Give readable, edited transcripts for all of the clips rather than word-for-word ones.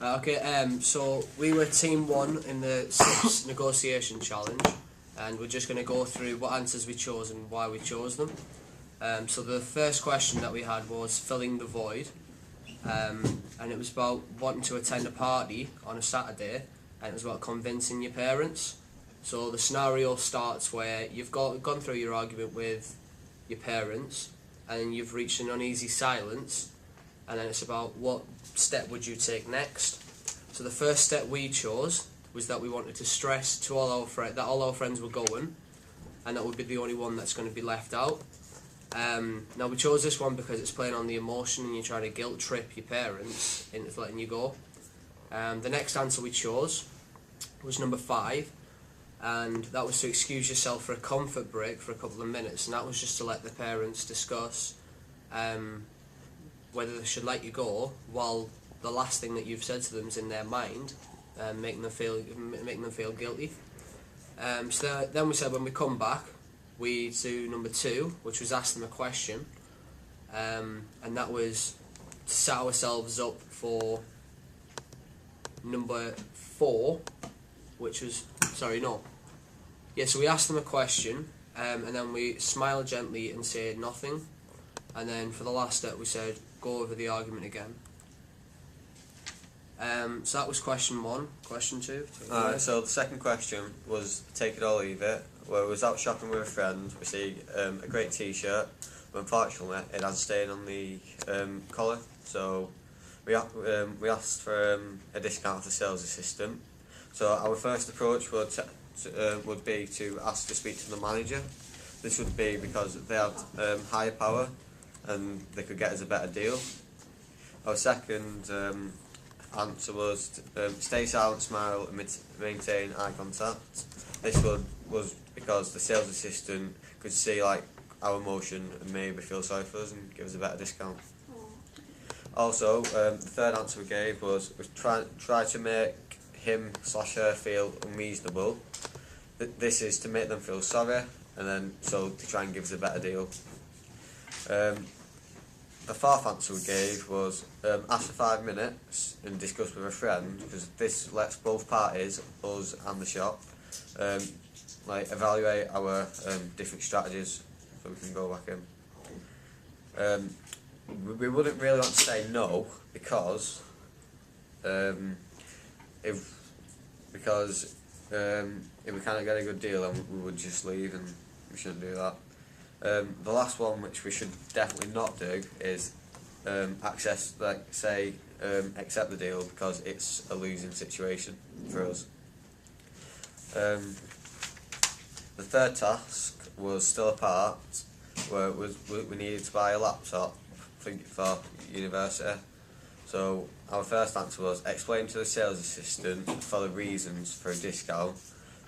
So we were team 1 in the CIPS negotiation challenge, and we're just going to go through what answers we chose and why we chose them. So the first question that we had was filling the void, and it was about wanting to attend a party on a Saturday, and it was about convincing your parents. So the scenario starts where you've gone through your argument with your parents, and you've reached an uneasy silence, and then it's about what step would you take next. So the first step we chose was that we wanted to stress to all our friends that all our friends were going, and that would be the only one that's going to be left out. Now we chose this one because it's playing on the emotion and you're trying to guilt trip your parents into letting you go. The next answer we chose was number 5, and that was to excuse yourself for a comfort break for a couple of minutes, and that was just to let the parents discuss whether they should let you go while the last thing that you've said to them is in their mind, making them feel guilty. So then we said when we come back we do number 2, which was ask them a question, and that was to set ourselves up for number 4, which was so we asked them a question, and then we smile gently and say nothing, and then for the last step we said go over the argument again. So that was question 1. Question 2. Alright, so the second question was take it or leave it, where we was out shopping with a friend. We see a great t-shirt, but unfortunately it has a stain on the collar, so we asked for a discount of the sales assistant. So our first approach would be to ask to speak to the manager. This would be because they have higher power and they could get us a better deal. Our second answer was stay silent, smile and maintain eye contact. This was because the sales assistant could see like our emotion and maybe feel sorry for us and give us a better discount. Also, the third answer we gave was try to make him/her feel unreasonable. This is to make them feel sorry, and then so to try and give us a better deal. The fourth answer we gave was ask for 5 minutes and discuss with a friend, because this lets both parties, us and the shop, evaluate our different strategies so we can go back in. We wouldn't really want to say no because if we can't get a good deal, then we would just leave, and we shouldn't do that. The last one, which we should definitely not do, is accept the deal, because it's a losing situation for us. The third task was still a part, where we needed to buy a laptop for university. So our first answer was explain to the sales assistant for the reasons for a discount.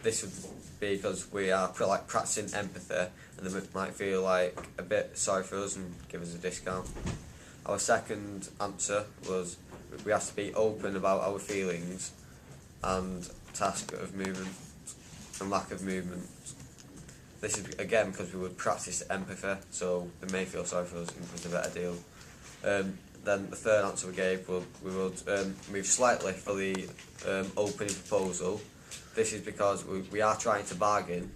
This would be because we are practicing empathy, and they might feel like a bit sorry for us and give us a discount. Our second answer was we have to be open about our feelings and task of movement and lack of movement. This is again because we would practice empathy, so they may feel sorry for us and give us a better deal. Then the third answer we gave was we would move slightly for the opening proposal. This is because we are trying to bargain,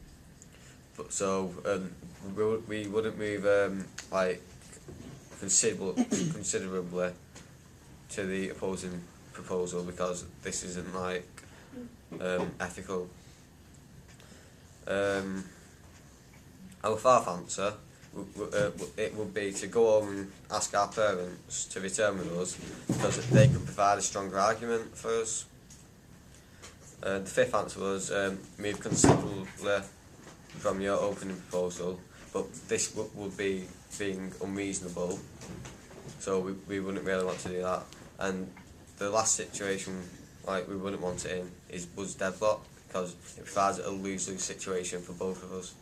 but so we wouldn't move considerably to the opposing proposal, because this isn't ethical. Our fourth answer it would be to go home and ask our parents to return with us, because they could provide a stronger argument for us. The fifth answer was move considerably from your opening proposal, but this would be being unreasonable, so we wouldn't really want to do that. And the last situation we wouldn't want it in was deadlock, because it provides a lose-lose situation for both of us.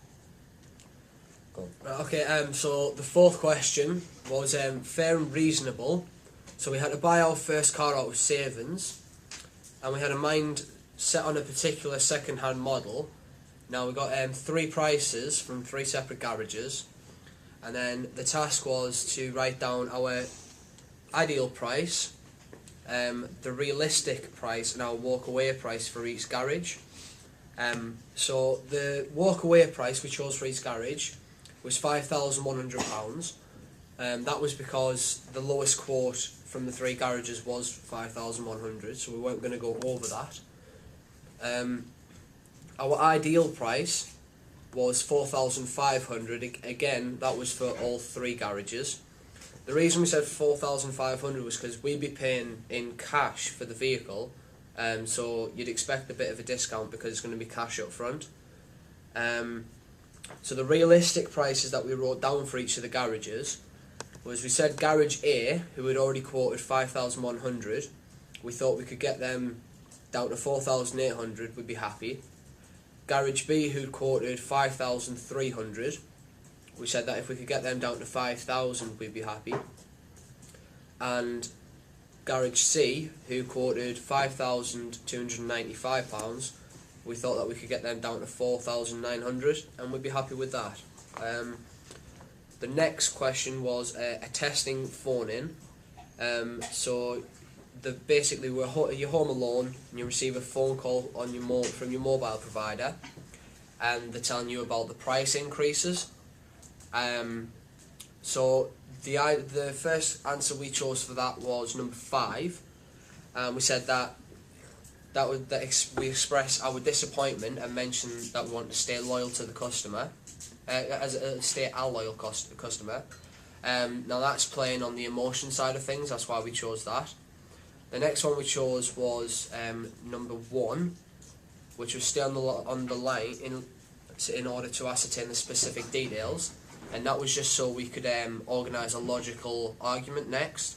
Okay, so the fourth question was fair and reasonable. So we had to buy our first car out of savings, and we had a mind set on a particular second-hand model. Now we got 3 prices from 3 separate garages, and then the task was to write down our ideal price, the realistic price and our walk-away price for each garage. So the walk-away price we chose for each garage was £5,100. That was because the lowest quote from the 3 garages was £5,100, so we weren't going to go over that. Our ideal price was £4,500. Again, that was for all 3 garages. The reason we said £4,500 was because we'd be paying in cash for the vehicle, so you'd expect a bit of a discount because it's going to be cash up front. So the realistic prices that we wrote down for each of the garages was, we said Garage A, who had already quoted 5,100, we thought we could get them down to 4,800, we'd be happy. Garage B, who'd quoted 5,300, we said that if we could get them down to 5,000, we'd be happy. And Garage C, who quoted £5,295, we thought that we could get them down to 4,900, and we'd be happy with that. The next question was a testing phone-in. So basically, you're home alone and you receive a phone call on from your mobile provider, and they're telling you about the price increases. So the first answer we chose for that was number 5. We said we express our disappointment and mention that we want to stay loyal to the customer, stay our loyal customer. Now that's playing on the emotion side of things. That's why we chose that. The next one we chose was number 1, which was stay on the line in order to ascertain the specific details, and that was just so we could organise a logical argument next.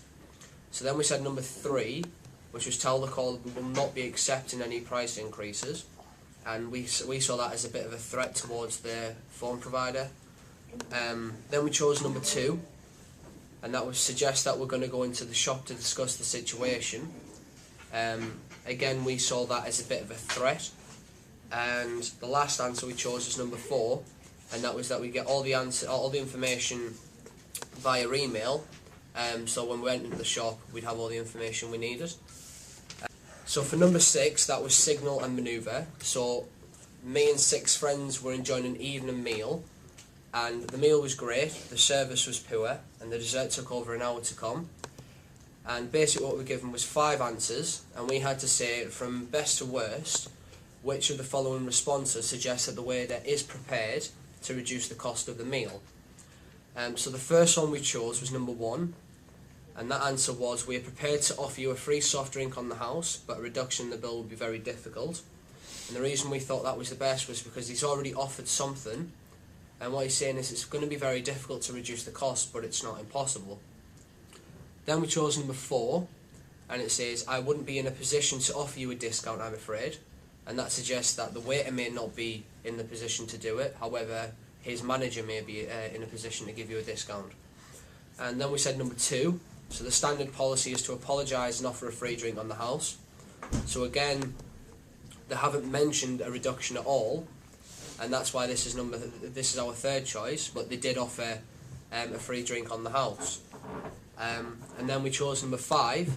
So then we said number 3, which was tell the caller we will not be accepting any price increases, and we saw that as a bit of a threat towards the phone provider. Then we chose number 2, and that would suggest that we're going to go into the shop to discuss the situation. Again, we saw that as a bit of a threat. And the last answer we chose is number 4, and that was that we get all the information via email. So when we went into the shop, we'd have all the information we needed. So for number 6, that was signal and manoeuvre. So me and 6 friends were enjoying an evening meal, and the meal was great, the service was poor, and the dessert took over an hour to come. And basically what we were given was 5 answers, and we had to say from best to worst which of the following responses suggests that the waiter is prepared to reduce the cost of the meal. So the first one we chose was number 1, and that answer was, we are prepared to offer you a free soft drink on the house, but a reduction in the bill would be very difficult. And the reason we thought that was the best was because he's already offered something, and what he's saying is it's going to be very difficult to reduce the cost, but it's not impossible. Then we chose number 4, and it says, I wouldn't be in a position to offer you a discount, I'm afraid. And that suggests that the waiter may not be in the position to do it, however his manager may be in a position to give you a discount. And then we said number 2, so the standard policy is to apologise and offer a free drink on the house. So again, they haven't mentioned a reduction at all, and that's why this is our 3rd choice, but they did offer a free drink on the house. And then we chose number 5,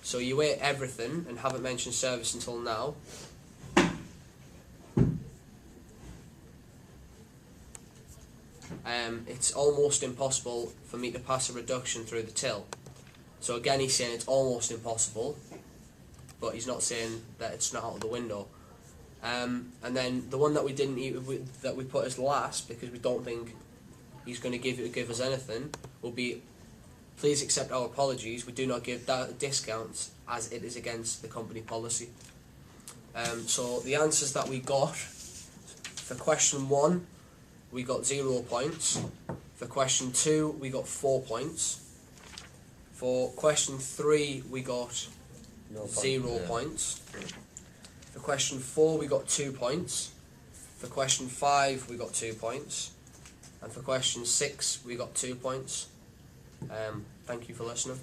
so you ate everything and haven't mentioned service until now. It's almost impossible for me to pass a reduction through the till. So again, he's saying it's almost impossible, but he's not saying that it's not out of the window. And then the one that we didn't eat, that we put as last, because we don't think he's going to give us anything, will be, please accept our apologies, we do not give discounts as it is against the company policy. So the answers that we got for question 1, we got 0 points. For question 2, we got 4 points. For question 3, we got 0 points. For question 4, we got 2 points. For question 5, we got 2 points. And for question 6, we got 2 points. Thank you for listening.